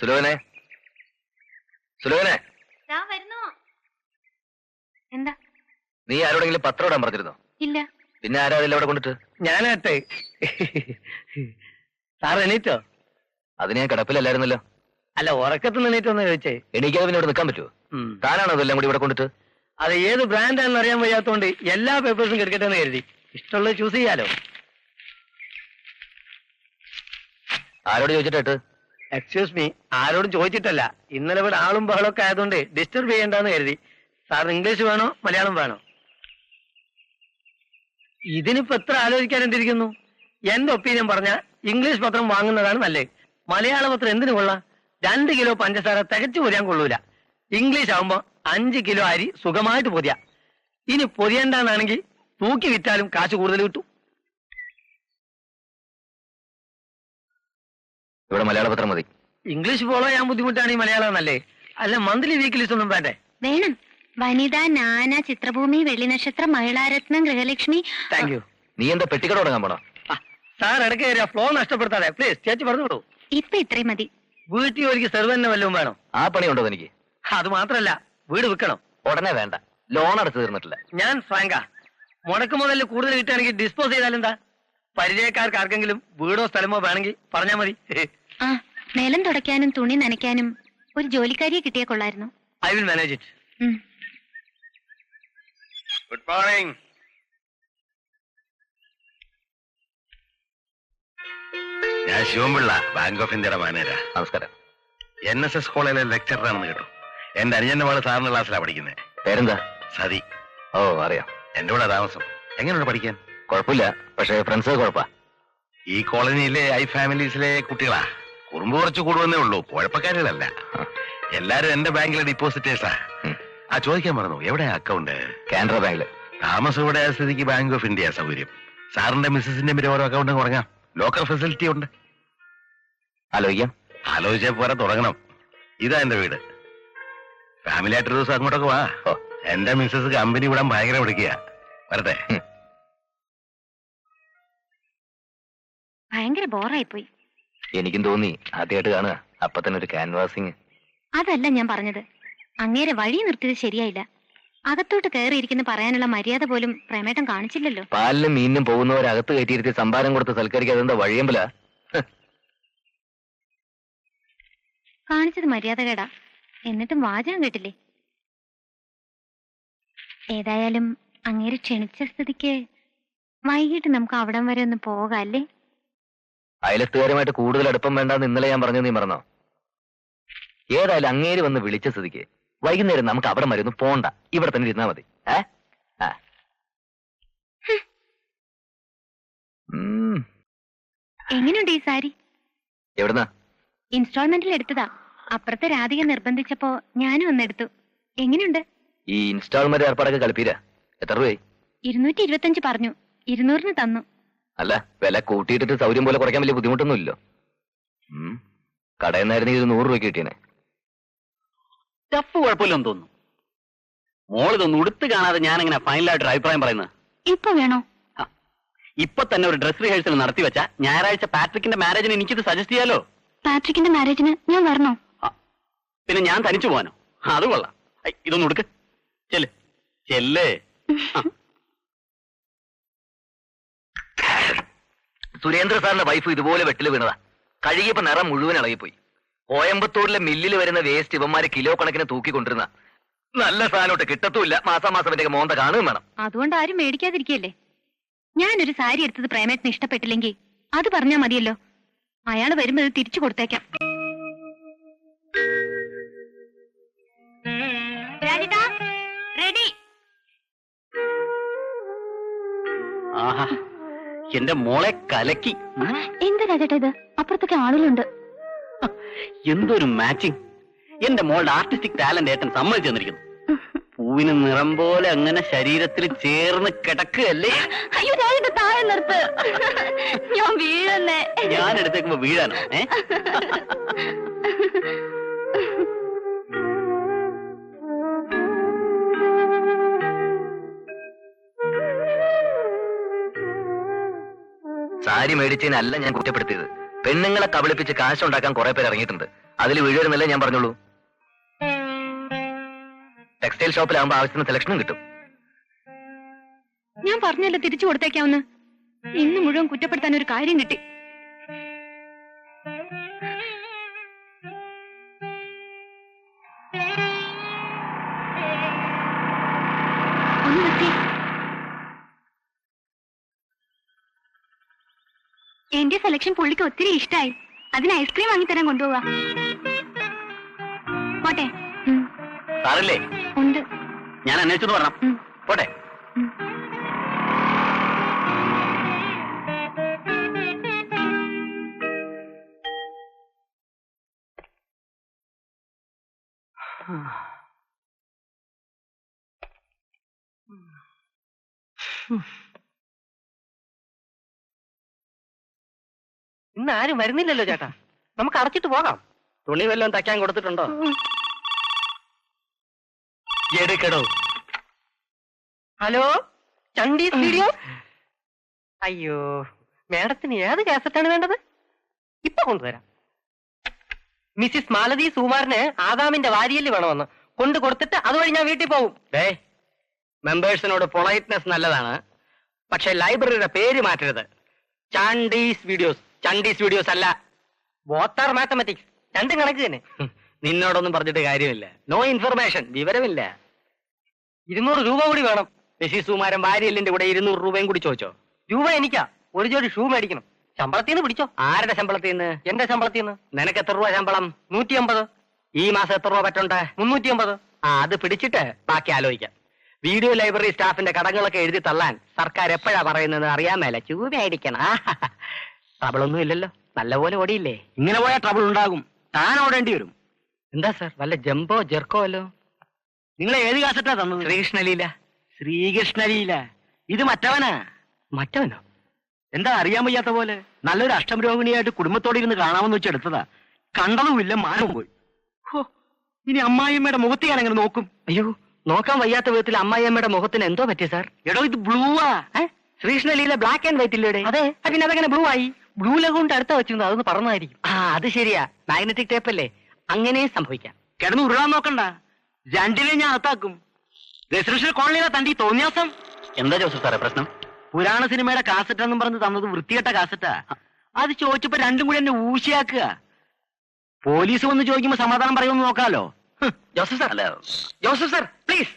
സുലോചനെ, സുലോചനെ, വരുന്നു. എന്താ? നീ ആരോടെങ്കിലും പത്രം ഇടാൻ പറഞ്ഞിരുന്നോ? ഇല്ല. പിന്നെ ആരാ അതിൽ അവിടെ കൊണ്ടിട്ട്? ഞാനാട്ടെ. സാർ എണീറ്റോ? അത് ഞാൻ കിടപ്പിലല്ലായിരുന്നല്ലോ. അല്ല, ഉറക്കത്തിൽ എണീറ്റോന്ന് ചോദിച്ചേ. എണീക്കാതെ പിന്നെ ഇവിടെ നിൽക്കാൻ പറ്റുമോ? താനാണോ അതെല്ലാം കൂടി ഇവിടെ കൊണ്ടിട്ട്? അത് ഏത് ബ്രാൻഡാണെന്ന് അറിയാൻ വയ്യാത്തോണ്ട് എല്ലാ പേപ്പേഴ്സും കിടക്കട്ടെ എന്ന് കരുതി. ഇഷ്ടമുള്ളത് ചൂസ് ചെയ്യാലോ. ആരോട് ചോദിച്ചിട്ട്? എക്സ്ക്യൂസ് മീ, ആരോടും ചോദിച്ചിട്ടല്ല. ഇന്നലെ ഇവിടെ ആളും ബഹളമൊക്കെ ആയതുകൊണ്ട് ഡിസ്റ്റർബ് ചെയ്യണ്ടെന്ന് കരുതി. സാറിന് ഇംഗ്ലീഷ് വേണോ മലയാളം വേണോ? ഇതിനിപ്പോ എത്ര ആലോചിക്കാൻ എന്തിരിക്കുന്നു? എന്റെ ഒപ്പീനിയൻ പറഞ്ഞ ഇംഗ്ലീഷ് പത്രം വാങ്ങുന്നതാണ് നല്ലത്. മലയാള പത്രം എന്തിനു കൊള്ളാം? 2 കിലോ പഞ്ചസാര തികച്ചു പൊതിയാൻ കൊള്ളൂല. ഇംഗ്ലീഷ് ആവുമ്പോ 5 കിലോ അരി സുഖമായിട്ട് പൊതിയാ. ഇനി പൊതിയണ്ടെന്നാണെങ്കിൽ തൂക്കി വിറ്റാലും കാശ് കൂടുതൽ കിട്ടും. ഇവിടെ മലയാള പത്രം മതി. ഇംഗ്ലീഷ് ഫോളോ ചെയ്യാൻ ബുദ്ധിമുട്ടാണ് ഈ മലയാളം നല്ലേ. അല്ല, മന്ത്ലി വീക്കിലീസ് ഒന്നും വേണ്ടേ? വേണം. വനിത, നാന, ചിത്രഭൂമി, വെള്ളി നക്ഷത്രം, മഹിളാരത്നം, ഗൃഹലക്ഷ്മി. Thank you. നീ എന്താ പെട്ടിക്കട തുടങ്ങാൻ പോണോ? സാർ ഇടയ്ക്ക് കയറിയ ഫ്ലോ നഷ്ടപ്പെടുത്താതെ പ്ലീസ്. ചേച്ചി പറഞ്ഞോളൂ. ഇപ്പൊ ഇത്രയും മതി. വീട്ടിൽ ഒരിക്കൽ സെർവന്നെ വല്ലതും വേണോ? ആ പണിയുണ്ടോ എനിക്ക്? അത് മാത്രല്ല, വീട് വിൽക്കണം. ഉടനെ വേണ്ട, ലോൺ അടച്ചു തീർന്നിട്ടില്ല. ഞാൻ ഫ്രാങ്കാ. മുടക്ക് മുതലിൽ കൂടുതൽ കിട്ടുകയാണെങ്കിൽ ഡിസ്പോസ് ചെയ്താലെന്താ? പരിചയക്കാർക്ക് ആർക്കെങ്കിലും വീടോ സ്ഥലമോ വേണമെങ്കിൽ പറഞ്ഞാൽ മതി. ആ, നിലം തുടയ്ക്കാനും തുണി നനയ്ക്കാനും ഒരു ജോലിക്കാരിയെ കിട്ടിയ കൊള്ളായിരുന്നു. I will manage it. Good morning. ഞാൻ ശിവൻപിള്ള, ബാങ്ക് ഓഫ് ഇന്ത്യയുടെ മാനേജരാ. നമസ്കാരം. NSS കോളേജിലെ ലെക്ചറാണെന്ന് കേട്ടു. എന്റെ അനിയന്റെ മകള് സാറിന്റെ ക്ലാസ്സിലാണ് പഠിക്കുന്നത്. പേരെന്താ? സതി. ഓ, അറിയാം. എന്റെ കൂടെ താമസം. എങ്ങനെയുണ്ട് പഠിക്കാൻ? കുഴപ്പമില്ല, പക്ഷേ ഫ്രണ്ട്സ് കുഴപ്പാ. ഈ കോളനിയിലെ ഫാമിലീസിലെ കുട്ടികളാ. കുറുമ്പ് കുറച്ച് കൂടുവന്നേ ഉള്ളൂ, കുഴപ്പക്കാരികളല്ല. എല്ലാരും എന്റെ ബാങ്കിലെ ഡിപ്പോസിറ്റേഴ്സാ. ആ, ചോദിക്കാൻ പറഞ്ഞു, എവിടെയാ അക്കൗണ്ട്? കാനറ ബാങ്കില്. താമസം ഇവിടെ സ്ഥിതിക്ക് ബാങ്ക് ഓഫ് ഇന്ത്യ സൗകര്യം. സാറിന്റെ മിസ്സസിന്റെ പേര് ഓരോ അക്കൗണ്ട് കുറഞ്ഞാം. ലോക്കൽ ഫെസിലിറ്റി ഉണ്ട്. ആലോചിക്കാം. ആലോചിച്ചാൽ പോരാ, തുടങ്ങണം. ഇതാ എന്റെ വീട്. ഫാമിലി ആയിട്ടൊരു ദിവസം അങ്ങോട്ടൊക്കെ വാ. എന്റെ മിസ്സസ് കമ്പനി വിടാൻ ഭയങ്കര വിളിക്കുക. വരട്ടെ. ഭയങ്കര ബോറായി പോയി. എനിക്കും തോന്നി, ആദ്യമായിട്ട് കാണുക. അപ്പൊ തന്നെ ഒരു ക്യാൻവാസിങ്. അതല്ല ഞാൻ പറഞ്ഞത്. അങ്ങേരെ വഴി നിർത്തിയത് ശരിയായില്ല. അകത്തോട്ട് കയറിയിരിക്കുന്ന പറയാനുള്ള മര്യാദ പോലും പ്രേമേട്ടൻ കാണിച്ചില്ലല്ലോ. പാലിനും മീനിനും പോകുന്നവരകത്ത് കയറ്റിയിരുത്തി സംഭാരം കൊടുത്ത് സൽക്കരിക്കുക, അതെന്താ വഴിയമ്പല? കാണിച്ചത് മര്യാദകേടാ. എന്നിട്ടും വാചകം കേട്ടില്ലേ? ഏതായാലും അങ്ങേരെ ക്ഷണിച്ച സ്ഥിതിക്ക് വൈകിട്ട് നമുക്ക് അവിടം വരെ ഒന്ന് പോകാം അല്ലേ? അയലത്തുകാരുമായിട്ട് കൂടുതൽ അടുപ്പം വേണ്ടാന്ന് ഇന്നലെ ഞാൻ പറഞ്ഞു, നീ മറന്നോ? ഏതായാലും അങ്ങേര് വന്ന് വിളിച്ച സ്ഥിതിക്ക് വൈകുന്നേരം നമുക്ക് അവിടെ വരെ ഒന്ന് പോണ്ട, ഇവിടെ തന്നെ ഇരുന്നാ മതി. എങ്ങനെയുണ്ട് ഈ സാരി? എവിടുന്നാ? ഇൻസ്റ്റാൾമെന്റിൽ എടുത്തതാ. അപ്പുറത്തെ രാധിക നിർബന്ധിച്ചപ്പോ ഞാനും ഒന്നെടുത്തു. എങ്ങനെയുണ്ട്? ഈ ഇൻസ്റ്റാൾമെന്റ് ഏർപ്പാടൊക്കെ കളിപ്പീരാ. എത്ര രൂപയായി? 225 പറഞ്ഞു. 200 തന്നു. അല്ല, വില കൂട്ടിയിട്ടിട്ട് സൗകര്യം പോലെ കുറയ്ക്കാൻ വലിയ ബുദ്ധിമുട്ടൊന്നുമില്ലോ. കടയിൽ നിന്നായിരുന്നെങ്കിൽ 100 രൂപയ്ക്ക് കിട്ടിയനെ. സ്റ്റഫ് കുഴപ്പമില്ലെന്ന് തോന്നുന്നു. മോളിതൊന്നും ഉടുത്ത് കാണാതെ ഞാൻ എങ്ങനെ ഫൈനലായിട്ടൊരു അഭിപ്രായം പറയുന്നത്? ഇപ്പൊ വേണോ? ഇപ്പൊ തന്നെ ഒരു ഡ്രസ് റിഹേഴ്സൽ നടത്തി വെച്ച ഞായറാഴ്ച പാട്രിക്കിന്റെ മാരേജിന് എനിക്കിത് സജസ്റ്റ് ചെയ്യാലോ. പാട്രിക്കിന്റെ മാരേജിന് ഞാൻ വരണോ? പിന്നെ ഞാൻ തനിച്ചു പോവാനോ? അത് കൊള്ളാം. ഇതൊന്നും ഉടുക്ക്. ചെല്ല് ചെല്ലേ. സുരേന്ദ്ര സാറിന്റെ വൈഫ് ഇതുപോലെ വെട്ടില് വീണതാ. കഴുകിയപ്പോ നിറം മുഴുവൻ ഇളകിപ്പോയി. കോയമ്പത്തൂരിലെ മില്ലിൽ വരുന്ന വേസ്റ്റ് ഇവന്മാര് കിലോ കണക്കിന് തൂക്കിക്കൊണ്ടിരുന്ന നല്ല സാധനോട്ട് കിട്ടത്തുമില്ല. മാസാമാസം എന്റെ മോന്ത കാണുകയും വേണം. അതുകൊണ്ട് ആരും മേടിക്കാതിരിക്കല്ലേ? ഞാനൊരു സാരി എടുത്തത് പ്രേമേട്ടന് ഇഷ്ടപ്പെട്ടില്ലെങ്കിൽ അത് പറഞ്ഞാ മതിയല്ലോ. അയാള് വരുമ്പോ ഇത് തിരിച്ചു കൊടുത്തേക്കാം. റെഡി. ആഹാ, എന്റെ മോളെ കലക്കി. എന്താ രാജേട്ടാ ഇത്? അപ്പുറത്തൊക്കെ ആളുകളുണ്ട്. എന്തൊരു മാച്ചിങ്. എന്റെ മോളുടെ ആർട്ടിസ്റ്റിക് ടാലന്റ് ഏട്ടൻ സമ്മതിച്ചു തന്നിരിക്കുന്നു. പൂവിന് നിറം പോലെ അങ്ങനെ ശരീരത്തിൽ ചേർന്ന് കിടക്കുകയല്ലേ? അയ്യോ രാജേട്ടാ, താഴെ നിർത്ത്. ഞാൻ വീഴുന്നേ. ഞാൻ എടുത്തേക്കുമ്പോ വീഴാനോ? സാരി മേടിച്ചതിനല്ല ഞാൻ കുറ്റപ്പെടുത്തിയത്. പെണ്ണുങ്ങളെ കബളിപ്പിച്ച് കാശുണ്ടാക്കാൻ കുറെ പേര് ഇറങ്ങിയിട്ടുണ്ട്. അതിൽ വീഴുവരുന്നല്ലേ ഞാൻ പറഞ്ഞോളൂ. ടെക്സ്റ്റൈൽ ഷോപ്പിലാകുമ്പോ ആവശ്യത്തിന് സെലക്ഷനും കിട്ടും. ഞാൻ പറഞ്ഞല്ലോ തിരിച്ചു കൊടുത്തേക്കാവുന്ന. ഇന്ന് മുഴുവൻ കുറ്റപ്പെടുത്താൻ ഒരു കാര്യം കിട്ടി. ഒന്ന് നിർത്തി. എന്റെ സെലക്ഷൻ പുള്ളിക്ക് ഒത്തിരി ഇഷ്ടായി. അതിന് ഐസ്ക്രീം വാങ്ങിത്തരാൻ കൊണ്ടുപോവാ. പോട്ടെ. സാറല്ലേ? ഉണ്ട്. ഞാൻ അന്വേഷിച്ചു പറഞ്ഞു. പോട്ടെ. ഇന്ന് ആരും വരുന്നില്ലല്ലോ ചേട്ടാ. നമുക്ക് അടച്ചിട്ട് പോകാം. തുണി വല്ലതും തയ്ക്കാൻ കൊടുത്തിട്ടുണ്ടോ? എടുക്കടോ. ഹലോ, ചണ്ടീസ് വീഡിയോ. അയ്യോ, മേഡത്തിന് ഏത് കാസറ്റാണ് വേണ്ടത്? ഇപ്പൊ കൊണ്ടുവരാം. മിസ്സിസ് മാലതി സുകുമാരന് ആദാമിന്റെ വാരിയല് വേണമെന്ന് കൊണ്ടു കൊടുത്തിട്ട് അതുവഴി ഞാൻ വീട്ടിൽ പോകും. മെമ്പേഴ്സിനോട് പൊളൈറ്റ്നെസ് നല്ലതാണ്, പക്ഷെ ലൈബ്രറിയുടെ പേര് മാറ്റരുത്. ചാണ്ടീസ് വീഡിയോസ്. ചണ്ടീസ് വീഡിയോസ് അല്ല. ബോത്താർ മാത്തമാറ്റിക്സ്, രണ്ടും കണക്ക് തന്നെ. നിന്നോടൊന്നും പറഞ്ഞിട്ട് കാര്യമില്ല. നോ ഇൻഫർമേഷൻ, വിവരമില്ല. 200 രൂപ കൂടി വേണം. മിസ്സിസ് സുകുമാരൻ വാരിയലിന്റെ കൂടെ 200 രൂപയും കൂടി ചോദിച്ചോ? രൂപ എനിക്കാ. ഒരു ജോഡി ഷൂ മേടിക്കണം. ശമ്പളത്തിന്ന് പിടിച്ചോ. ആരുടെ ശമ്പളത്തിൽ നിന്ന്? എന്റെ ശമ്പളത്തിന്ന്. നിനക്ക് എത്ര രൂപ ശമ്പളം? 150. ഈ മാസം എത്ര രൂപ പറ്റുണ്ട്? 350. അത് പിടിച്ചിട്ട് ബാക്കി ആലോചിക്കാം. വീഡിയോ ലൈബ്രറി സ്റ്റാഫിന്റെ കടങ്ങളൊക്കെ എഴുതി തള്ളാൻ സർക്കാർ എപ്പോഴാ പറയുന്നത് അറിയാൻ മേല. ചൂമയായിരിക്കണം. ട്രബിളൊന്നും ഇല്ലല്ലോ, നല്ലപോലെ ഓടിയില്ലേ? ഇങ്ങനെ പോയാൽ ട്രബിൾ ഉണ്ടാകും. താൻ ഓടേണ്ടി വരും. എന്താ സാർ, വല്ല ജമ്പോ ജെർക്കോ അല്ലോ? നിങ്ങൾ ഏത് കാസറ്റാ തന്നത്? ശ്രീകൃഷ്ണലീല. ശ്രീകൃഷ്ണലീല. ഇത് മറ്റവനാ. മറ്റവനോ? എന്താ അറിയാൻ വയ്യാത്ത പോലെ? നല്ലൊരു അഷ്ടമരോഹിണിയായിട്ട് കുടുംബത്തോടെ ഇരുന്ന് കാണാമെന്ന് വെച്ച് എടുത്തതാ. കണ്ടതുമില്ല, മാനവും പോയി. ഇനി അമ്മായിയമ്മയുടെ മുഖത്ത് ഞാൻ എങ്ങനെ നോക്കും? അയ്യോ, നോക്കാൻ വയ്യാത്ത വിധത്തിൽ അമ്മായിയമ്മയുടെ മുഖത്തിന് എന്തോ പറ്റി സാർ? എടോ, ഇത് ബ്ലൂവാ. ശ്രീകൃഷ്ണലീല ബ്ലാക്ക് ആൻഡ് വൈറ്റ് ഇല്ലേ? അതെ. പിന്നെ അതെങ്ങനെ ബ്ലൂ ആയി? ബ്ലൂ കൊണ്ട് അടുത്ത വെച്ചിരുന്നു, അതൊന്ന് പറഞ്ഞായിരിക്കും. അത് ശരിയാ, മാഗ്നറ്റിക് ടേപ്പ് അല്ലേ? അങ്ങനെ സംഭവിക്കാം. കിടന്ന് ഉരുളാൻ നോക്കണ്ട, രണ്ടിനെ ഞാൻ അകത്താക്കും. റെസിഡൻഷ്യൽ കോളനിയിലെ തന്റെ ഈ തോന്നിയാസം. എന്താ ജോസഫ് സാറേ പ്രശ്നം? പുരാണ സിനിമയുടെ കാസറ്റ് എന്നും പറഞ്ഞ് തന്നത് വൃത്തികെട്ട കാസറ്റാ. അത് ചോദിച്ചപ്പോ രണ്ടും കൂടി എന്നെ ഊശിയാക്കുക. പോലീസ് വന്ന് ചോദിക്കുമ്പോ സമാധാനം പറയുമെന്ന് നോക്കാലോ. ജോസഫ് സാർ, അല്ല ജോസഫ് സാർ പ്ലീസ്.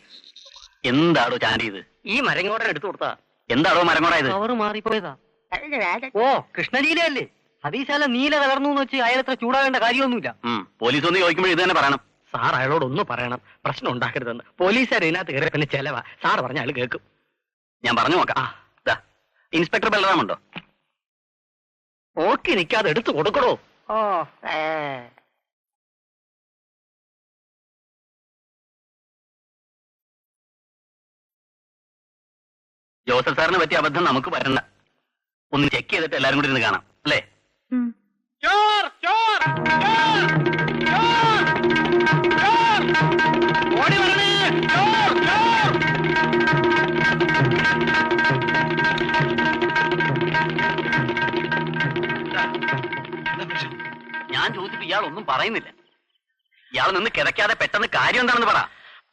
എന്താടോ ചാണ്ടിയത്? ഈ മരങ്ങോടൻ എടുത്തു കൊടുത്താ. എന്താടോ മരങ്ങോടായത്? അവർ മാറിപ്പോയതാ. ഓ, കൃഷ്ണലീലയല്ലേ? സതീശാല നീല കലർന്നു എന്ന് വെച്ച് അയാളത്ര ചൂടാകേണ്ട കാര്യമൊന്നുമില്ല. പോലീസ് ഒന്ന് ചോദിക്കുമ്പോൾ ഇത് തന്നെ പറയണം. സാർ അയാളോട് ഒന്ന് പറയണം, പ്രശ്നം ഉണ്ടാക്കരുതെന്ന്. പോലീസുകാർ ഇതിനകത്ത് കയറി പിന്നെ ചെലവാ. സാർ പറഞ്ഞ അയാൾ കേൾക്കും. ഞാൻ പറഞ്ഞു നോക്കാം. ഇൻസ്പെക്ടർ ബലറാം ഉണ്ടോ? ഓക്കെ, നിൽക്കാതെ എടുത്തു കൊടുക്കണോ? ജോസഫ് സാറിന് പറ്റിയ അബദ്ധം നമുക്ക് വരണ്ട. ഒന്ന് ചെക്ക് ചെയ്തിട്ട് എല്ലാരും കൂടി ഇരുന്ന് കാണാം, അല്ലേ? ഞാൻ ചോദിച്ചിട്ട് ഇയാൾ ഒന്നും പറയുന്നില്ല. ഇയാൾ നിന്ന് കിടക്കാതെ പെട്ടെന്ന് കാര്യം എന്താണെന്ന് പറ.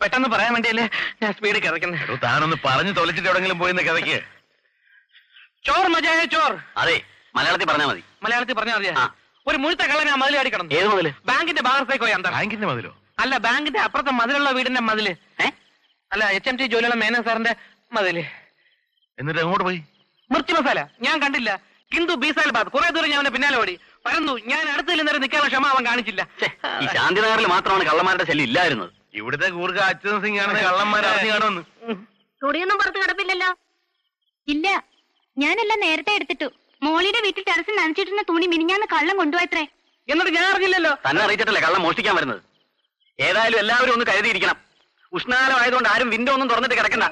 പെട്ടെന്ന് പറയാൻ വേണ്ടിയല്ലേ ഞാൻ സ്പീഡ് കിടക്കുന്നത്. താനൊന്ന് പറഞ്ഞു തൊലച്ചിട്ട് എവിടെങ്കിലും പോയി കിടക്ക്. ചോർ മജായ ചോർ. അതെ, മലയാളത്തിൽ പറഞ്ഞാൽ മതി. മലയാളത്തിൽ പറഞ്ഞാൽ മതിയാ. ഒരു മുഴുത്ത കള്ളനെ ആ മതിൽ അടിക്കണം. ഏത് മതില്? ബാങ്കിന്റെ ഭാഗത്തേക്കോ? എന്താ ബാങ്കിന്റെ മതിലോ? അല്ല, ബാങ്കിന്റെ അപ്പുറത്തെ മതിലുള്ള വീടിന്റെ മതില്. അല്ല, HMT ജോലിയുള്ള മേനൻ സാറിന്റെ മതില്. എന്നിട്ട് എങ്ങോട്ട് പോയി? മിർച്ചി മസാല ഞാൻ കണ്ടില്ല. കിന്തു ബീസാൽ ബാദ് കുറെ ദൂരം ഞാൻ അവന്റെ പിന്നാലെ ഓടി പരന്നു. ഞാൻ അടുത്തിൽ നേരം നിൽക്കാനുള്ള ക്ഷമ അവൻ കാണിച്ചില്ല. ഈ ശാന്തിനഗറിൽ മാത്രമാണ് കള്ളന്മാരുടെ ശല്യം ഇല്ലായിരുന്നത്. ഇവിടുത്തെ കൂർഗ അച്യുതൻ സിംഗ് ആണെന്ന് കള്ളന്മാർ അറിഞ്ഞു കാണുമെന്ന്. തുണിയൊന്നും പുറത്ത് കിടപ്പില്ലല്ലോ. ഇല്ല, ഞാനെല്ലാം നേരത്തെ എടുത്തിട്ടു. മോളിയുടെ വീട്ടിൽ ടെറസിൽ നനച്ചിട്ടുന്ന തുണി മിനിഞ്ഞാന്ന് കള്ളം കൊണ്ടുപോയത്രേ. എന്നിട്ട് ഞാൻ അറിഞ്ഞില്ലല്ലോ. തന്നെ അറിയിച്ചിട്ടല്ലേ കള്ളം മോഷ്ടിക്കാൻ വരുന്നത്. ഏതായാലും എല്ലാവരും ഒന്ന് കരുതിയിരിക്കണം. ഉഷ്ണകാലമായതുകൊണ്ട് ആരും വിൻഡോ ഒന്നും തുറന്നിട്ട് കിടക്കണ്ട.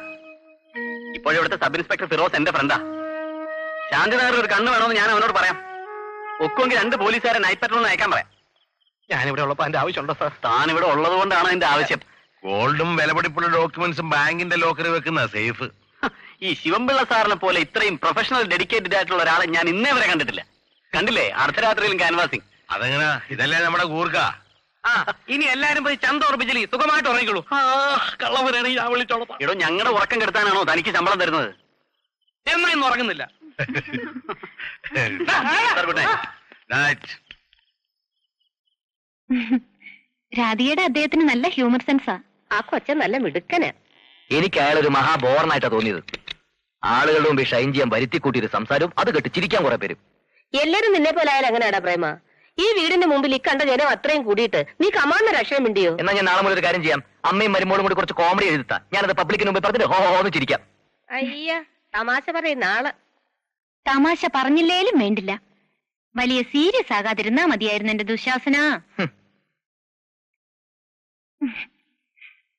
ഇപ്പോഴിവിടുത്തെ സബ് ഇൻസ്പെക്ടർ ഫിറോസ് എന്റെ ഫ്രണ്ടാ. ശാന്തിനഗറിൽ ഒരു കണ്ണ് വേണമെന്ന് ഞാൻ അവനോട് പറയാം. ഒക്കുമെങ്കിൽ 2 പോലീസുകാരെ നൈറ്റ് പെട്രോളിന് അയക്കാൻ പറയാം. ഞാനിവിടെ ഉള്ളപ്പോ അതിന്റെ ആവശ്യമുണ്ടോ സാർ? താൻ ഇവിടെ ഉള്ളത് കൊണ്ടാണ് അതിന്റെ ആവശ്യം. ഗോൾഡും വിലപിടിപ്പുള്ള ഡോക്യുമെന്റ്സും ബാങ്കിന്റെ ലോക്കറിൽ വെക്കുന്ന സേഫ്. ഈ ശിവംപിള്ള സാറിനെ പോലെ ഇത്രയും പ്രൊഫഷണൽ ഡെഡിക്കേറ്റഡ് ആയിട്ടുള്ള ഒരാളെ ഞാൻ ഇന്നേ വരെ കണ്ടിട്ടില്ല. കണ്ടില്ലേ അർദ്ധരാത്രിയിലും ക്യാൻവാസിംഗ്. അതെങ്ങനാ? ഇതല്ലേ നമ്മുടെ കൂർക്ക. ഇനി എല്ലാരും പോയി ചന്ത ഉറപ്പിച്ചില്ലേ സുഖമായിട്ട് ഉറങ്ങിക്കോളൂ. കള്ളവരാണെങ്കിൽ ഞാൻ വിളിച്ചോളാം. എടോ ഞങ്ങളുടെ ഉറക്കം കെടുത്താനാണോ തനിക്ക് ശമ്പളം തരുന്നത്? എന്നാ ഇന്ന് ഉറങ്ങുന്നില്ല. Sir, good night. നൈറ്റ്. രാധികയുടെ അദ്ദേഹത്തിന് നല്ല ഹ്യൂമർ സെൻസാ. ആ കൊച്ചൻ നല്ല മിടുക്കനാ. എനിക്ക് അയാളൊരു മഹാബോറനായിട്ടാ തോന്നിയത്. ആളുകളുടെ മുമ്പ് ഷൈൻ ചെയ്യാൻ വരുത്തിക്കൂട്ടിയൊരു സംസാരവും അത് കേട്ട് ചിരിക്കാൻ കുറെ പേരും. എല്ലാരും നിന്നെ പോലെ ആയാലും അങ്ങനെയാടാ പ്രേമ. ഈ വീടിന്റെ മുമ്പിൽ ഈ കണ്ട ജനം അത്രയും കൂടിയിട്ട് നീ കമാന്ന രക്ഷയും മിണ്ടിയോ? എന്നാ ഞാൻ നാളെ മുതൽ ഒരു കാര്യം ചെയ്യാം. അമ്മയും മരുമോളും കൂടി കുറച്ച് കോമഡി എഴുതാ. ഞാനത് പബ്ലിക്കിന് മുമ്പ് പറഞ്ഞിട്ട് ഹോന്ന് ചിരിക്കാം. അയ്യ തമാശ പറയുന്ന ആള്. തമാശ പറഞ്ഞില്ലേലും വേണ്ടില്ല, വലിയ സീരിയസ് ആകാതിരുന്നാ മതിയായിരുന്നു എന്റെ ദുശാസന.